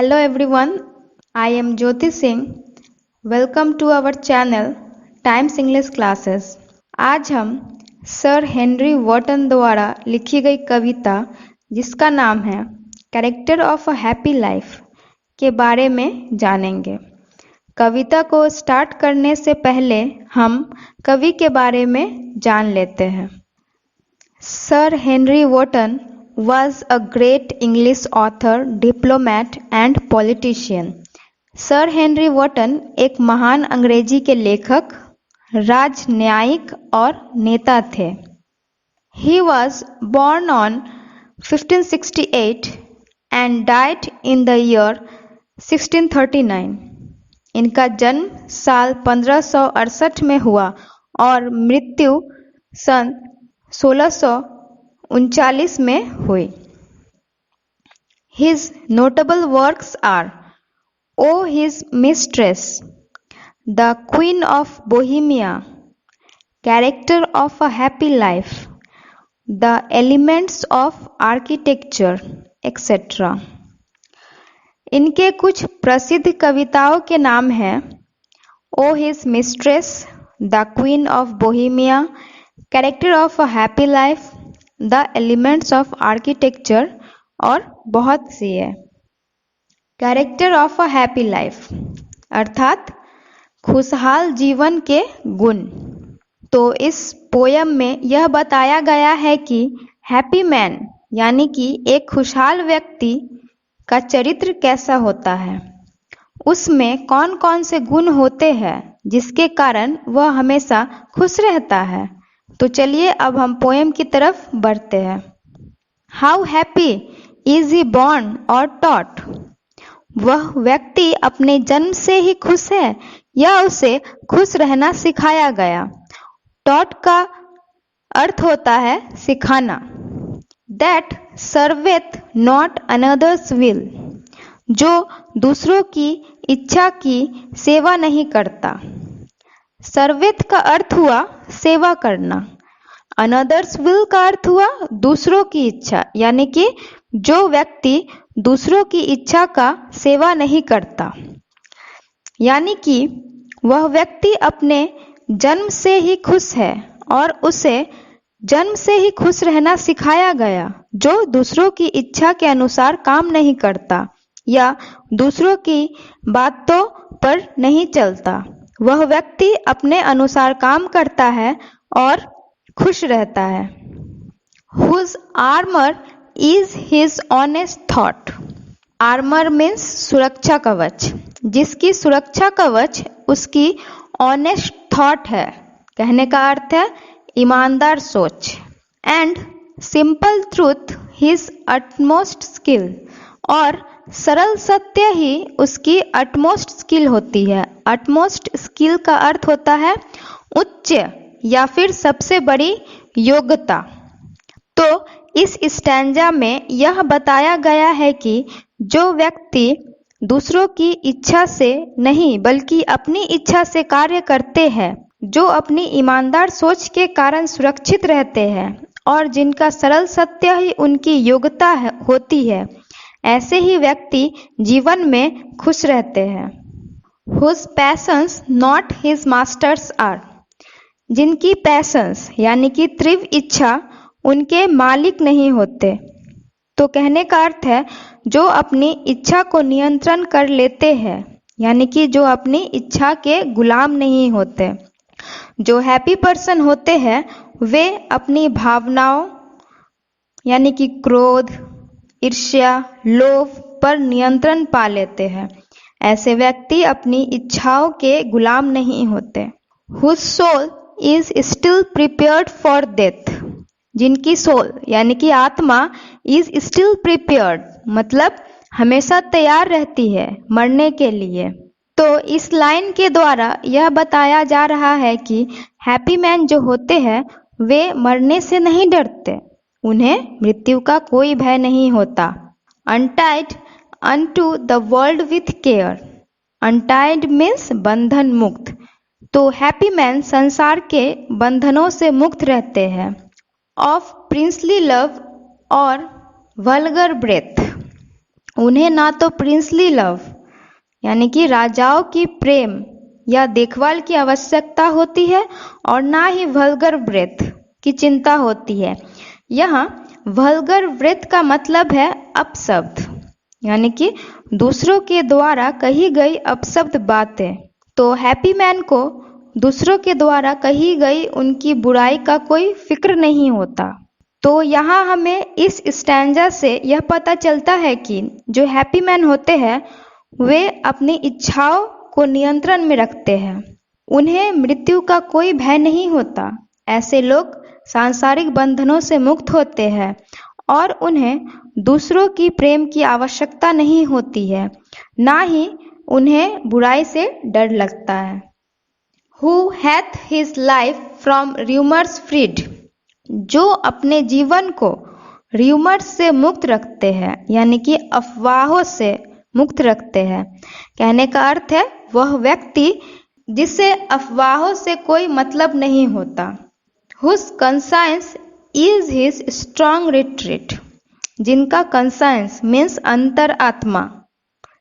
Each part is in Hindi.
Hello everyone, I am Jyoti Singh. Welcome to our channel Times English Classes. आज हम सर हेनरी वॉटन द्वारा लिखी गई कविता जिसका नाम है character of a happy life के बारे में जानेंगे। कविता को स्टार्ट करने से पहले हम कवि के बारे में जान लेते हैं। Sir Henry Wotton was a great English author, diplomat and politician. Sir Henry Wotton एक महान अंग्रेजी के लेखक, राजन्यायिक और नेता थे। He was born on 1568 and died in the year 1639. इनका जन्म साल 1568 में हुआ और मृत्यु सन 1639 में हुई। His notable works are O His Mistress, The Queen of Bohemia, Character of a Happy Life, The Elements of Architecture, etc. इनके कुछ प्रसिद्ध कविताओं के नाम हैं O His Mistress, The Queen of Bohemia, Character of a Happy Life, the elements of architecture और बहुत सी है। Character of a happy life अर्थात खुशहाल जीवन के गुण। तो इस पोयम में यह बताया गया है कि हैप्पी मैन यानी कि एक खुशहाल व्यक्ति का चरित्र कैसा होता है, उसमें कौन कौन से गुण होते हैं जिसके कारण वह हमेशा खुश रहता है। तो चलिए अब हम पोएम की तरफ बढ़ते हैं। How happy is he born और टॉट, वह व्यक्ति अपने जन्म से ही खुश है या उसे खुश रहना सिखाया गया। टॉट का अर्थ होता है सिखाना। दैट सर्वेथ नॉट अनदर्स विल, जो दूसरों की इच्छा की सेवा नहीं करता। सर्वेथ का अर्थ हुआ सेवा करना। अनदर्स विल का अर्थ हुआ दूसरों की इच्छा, यानी कि जो व्यक्ति दूसरों की इच्छा का सेवा नहीं करता, यानी कि वह व्यक्ति अपने जन्म से ही खुश है और उसे जन्म से ही खुश रहना सिखाया गया। जो दूसरों की इच्छा के अनुसार काम नहीं करता या दूसरों की बातों पर नहीं चलता, वह व्यक्ति अपने अनुसार काम करता है और खुश रहता है। Whose armor is his honest thought. Armour means सुरक्षा कवच, जिसकी सुरक्षा कवच उसकी ऑनेस्ट थॉट है। कहने का अर्थ है ईमानदार सोच। And simple truth his utmost skill, और सरल सत्य ही उसकी अटमोस्ट स्किल होती है। अटमोस्ट स्किल का अर्थ होता है उच्च या फिर सबसे बड़ी योग्यता। तो इस स्टैंजा में यह बताया गया है कि जो व्यक्ति दूसरों की इच्छा से नहीं बल्कि अपनी इच्छा से कार्य करते हैं, जो अपनी ईमानदार सोच के कारण सुरक्षित रहते हैं और जिनका सरल सत्य ही उनकी योग्यता होती है, ऐसे ही व्यक्ति जीवन में खुश रहते हैं। Whose passions not his masters are, जिनकी पैशंस यानी कि तीव्र इच्छा उनके मालिक नहीं होते। तो कहने का अर्थ है जो अपनी इच्छा को नियंत्रण कर लेते हैं, यानी कि जो अपनी इच्छा के गुलाम नहीं होते। जो हैप्पी पर्सन होते हैं वे अपनी भावनाओं यानी कि क्रोध, ईर्ष्या, लोभ पर नियंत्रण पा लेते हैं। ऐसे व्यक्ति अपनी इच्छाओं के गुलाम नहीं होते। Whose soul is still prepared for death, जिनकी सोल यानी कि आत्मा is still prepared मतलब हमेशा तैयार रहती है मरने के लिए। तो इस लाइन के द्वारा यह बताया जा रहा है कि हैप्पी मैन जो होते हैं वे मरने से नहीं डरते, उन्हें मृत्यु का कोई भय नहीं होता। Untied unto the world with care, untied means बंधन मुक्त। तो हैप्पी मैन संसार के बंधनों से मुक्त रहते हैं। ऑफ प्रिंसली लव और वल्गर ब्रेथ, उन्हें ना तो प्रिंसली लव यानी कि राजाओं की प्रेम या देखभाल की आवश्यकता होती है और ना ही वल्गर ब्रेथ की चिंता होती है। यहाँ वल्गर ब्रेथ का मतलब है अपशब्द यानी कि दूसरों के द्वारा कही गई अपशब्द बातें। तो हैप्पी मैन को दूसरों के द्वारा कही गई उनकी बुराई का कोई फिक्र नहीं होता। तो यहाँ हमें इस स्टैंजा से यह पता चलता है कि जो हैप्पी मैन होते हैं वे अपनी इच्छाओं को नियंत्रण में रखते हैं। उन्हें मृत्यु का कोई भय नहीं होता। ऐसे लोग सांसारिक बंधनों से मुक्त होते हैं और उन्हें दूसरों की प्रेम की आवश्यकता नहीं होती है, ना ही उन्हें बुराई से डर लगता है। Who hath his life from rumors freed? जो अपने जीवन को र्यूमर्स से मुक्त रखते हैं यानी कि अफवाहों से मुक्त रखते हैं। कहने का अर्थ है वह व्यक्ति जिसे अफवाहों से कोई मतलब नहीं होता। Whose conscience is his strong retreat? जिनका कंसाइंस मीन्स अंतर आत्मा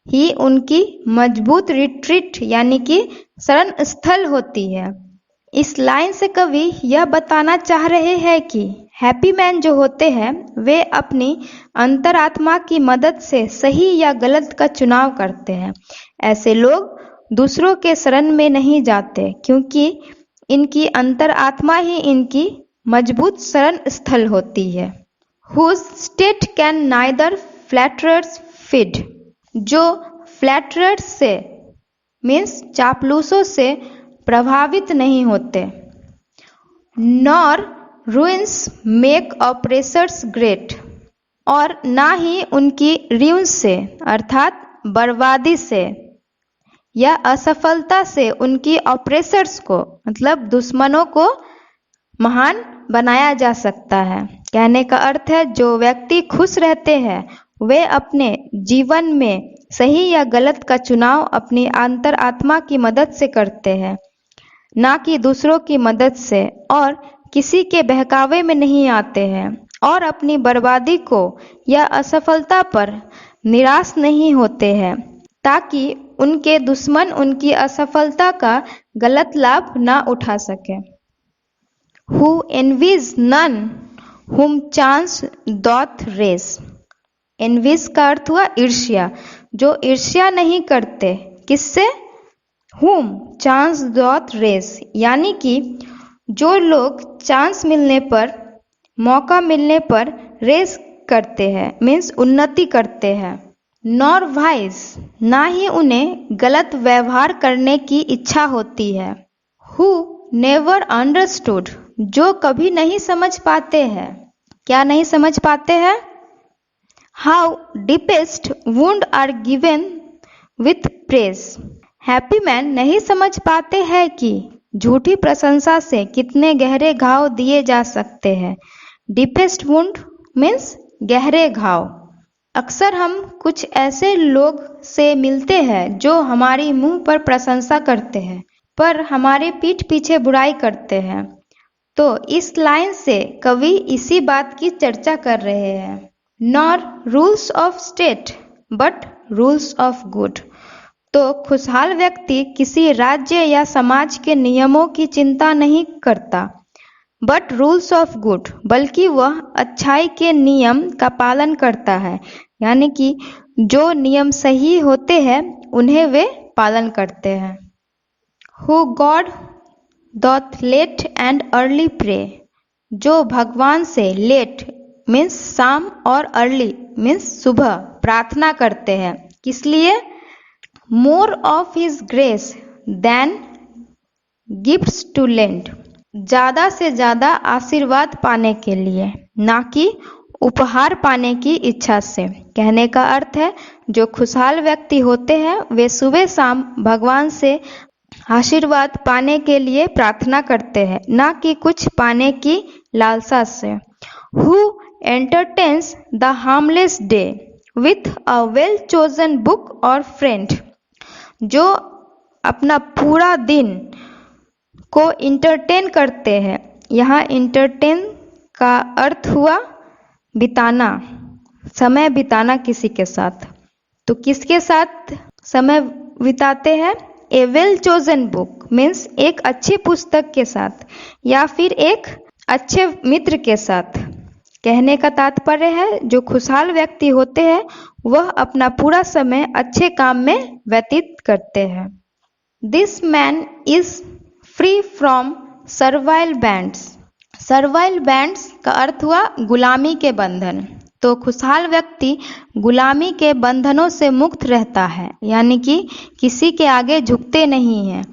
ही उनकी मजबूत रिट्रीट यानी कि शरण स्थल होती है। इस लाइन से कवि यह बताना चाह रहे हैं कि हैप्पी मैन जो होते हैं वे अपनी अंतरात्मा की मदद से सही या गलत का चुनाव करते हैं। ऐसे लोग दूसरों के शरण में नहीं जाते क्योंकि इनकी अंतरात्मा ही इनकी मजबूत शरण स्थल होती है। Whose state can neither flatterers feed? जो फ्लैटरर्स से मीन्स चापलूसों से प्रभावित नहीं होते। Nor ruins make oppressors great, और ना ही उनकी ruins से अर्थात बर्बादी से या असफलता से उनकी ऑपरेसर्स को मतलब दुश्मनों को महान बनाया जा सकता है। कहने का अर्थ है जो व्यक्ति खुश रहते हैं वे अपने जीवन में सही या गलत का चुनाव अपनी अंतरात्मा की मदद से करते हैं, ना कि दूसरों की मदद से, और किसी के बहकावे में नहीं आते हैं और अपनी बर्बादी को या असफलता पर निराश नहीं होते हैं ताकि उनके दुश्मन उनकी असफलता का गलत लाभ ना उठा सके। Who envies none whom chance doth raise? envies का अर्थ हुआ ईर्ष्या। जो ईर्ष्या नहीं करते किससे? whom chance doth raise यानी कि जो लोग चांस मिलने पर मौका मिलने पर रेस करते हैं मीन्स उन्नति करते हैं। नॉर वाइज ना ही उन्हें गलत व्यवहार करने की इच्छा होती है। हु नेवर अंडरस्टूड जो कभी नहीं समझ पाते हैं। क्या नहीं समझ पाते हैं? How deepest wound are given with praise. Happy man नहीं समझ पाते हैं कि झूठी प्रशंसा से कितने गहरे घाव दिए जा सकते हैं। डीपेस्ट वुंड मीन्स गहरे घाव। अक्सर हम कुछ ऐसे लोग से मिलते हैं जो हमारी मुंह पर प्रशंसा करते हैं पर हमारे पीठ पीछे बुराई करते हैं। तो इस लाइन से कवि इसी बात की चर्चा कर रहे हैं। Nor rules of state but rules of good. तो खुशहाल व्यक्ति किसी राज्य या समाज के नियमों की चिंता नहीं करता बट रूल्स ऑफ गुड, बल्कि वह अच्छाई के नियम का पालन करता है यानी कि जो नियम सही होते हैं उन्हें वे पालन करते हैं। Who god doth late and early pray. जो भगवान से लेट मीन्स शाम और अर्ली मीन्स सुबह प्रार्थना करते हैं। किस लिए? More of his grace than gifts to lend. ज़्यादा से ज़्यादा आशीर्वाद पाने के लिए, ना कि उपहार पाने की इच्छा से। कहने का अर्थ है जो खुशहाल व्यक्ति होते हैं वे सुबह शाम भगवान से आशीर्वाद पाने के लिए प्रार्थना करते हैं, ना कि कुछ पाने की लालसा से। Who entertains the harmless day with a well chosen book और फ्रेंड। जो अपना पूरा दिन को इंटरटेन करते हैं। यहाँ इंटरटेन का अर्थ हुआ बिताना, समय बिताना किसी के साथ। तो किसके साथ समय बिताते हैं? ए वेल चोजन बुक मीन्स एक अच्छी पुस्तक के साथ या फिर एक अच्छे मित्र के साथ। कहने का तात्पर्य है जो खुशहाल व्यक्ति होते हैं वह अपना पूरा समय अच्छे काम में व्यतीत करते हैं। This man is free from servile bands. Servile bands का अर्थ हुआ गुलामी के बंधन। तो खुशहाल व्यक्ति गुलामी के बंधनों से मुक्त रहता है, यानी कि किसी के आगे झुकते नहीं हैं,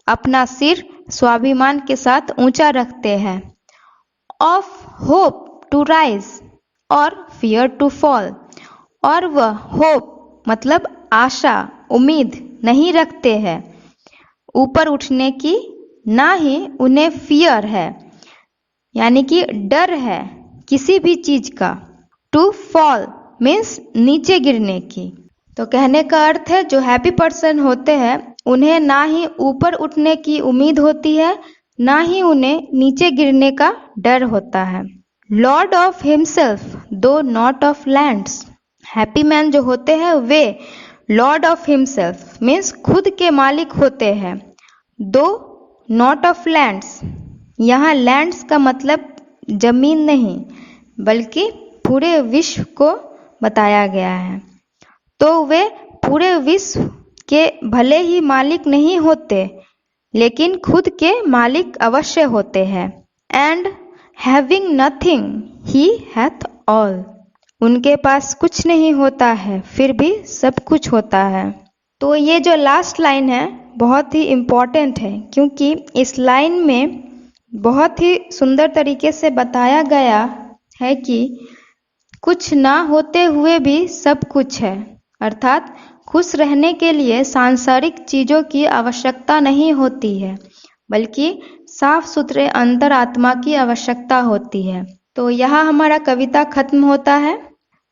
अपना सिर स्वाभिमान के साथ ऊंचा रखते हैं। ऑफ होप टू राइज और फियर टू फॉल। और वह होप मतलब आशा, उम्मीद नहीं रखते हैं ऊपर उठने की, ना ही उन्हें फियर है यानी कि डर है किसी भी चीज का। टू फॉल मीन्स नीचे गिरने की। तो कहने का अर्थ है जो हैप्पी पर्सन होते हैं उन्हें ना ही ऊपर उठने की उम्मीद होती है, ना ही उन्हें नीचे गिरने का डर होता है। लॉर्ड ऑफ हिमसेल्फ दो not of lands. Happy man जो होते हैं वे लॉर्ड ऑफ हिमसेल्फ मीन्स खुद के मालिक होते हैं, दो नॉट ऑफ लैंड्स। यहाँ लैंड्स का मतलब जमीन नहीं बल्कि पूरे विश्व को बताया गया है। तो वे पूरे विश्व के भले ही मालिक नहीं होते लेकिन खुद के मालिक अवश्य होते हैं। And having nothing he hath all. उनके पास कुछ नहीं होता है फिर भी सब कुछ होता है। तो ये जो लास्ट लाइन है बहुत ही इम्पॉर्टेंट है क्योंकि इस लाइन में बहुत ही सुंदर तरीके से बताया गया है कि कुछ ना होते हुए भी सब कुछ है, अर्थात खुश रहने के लिए सांसारिक चीज़ों की आवश्यकता नहीं होती है बल्कि साफ सुथरे अंतरात्मा की आवश्यकता होती है। तो यहाँ हमारा कविता खत्म होता है।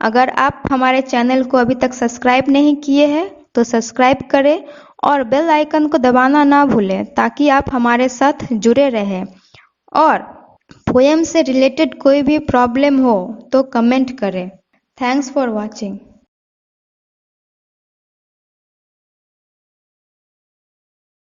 अगर आप हमारे चैनल को अभी तक सब्सक्राइब नहीं किए हैं तो सब्सक्राइब करें और बेल आइकन को दबाना ना भूलें ताकि आप हमारे साथ जुड़े रहें। और पोएम से रिलेटेड कोई भी प्रॉब्लम हो तो कमेंट करें। Thanks for watching.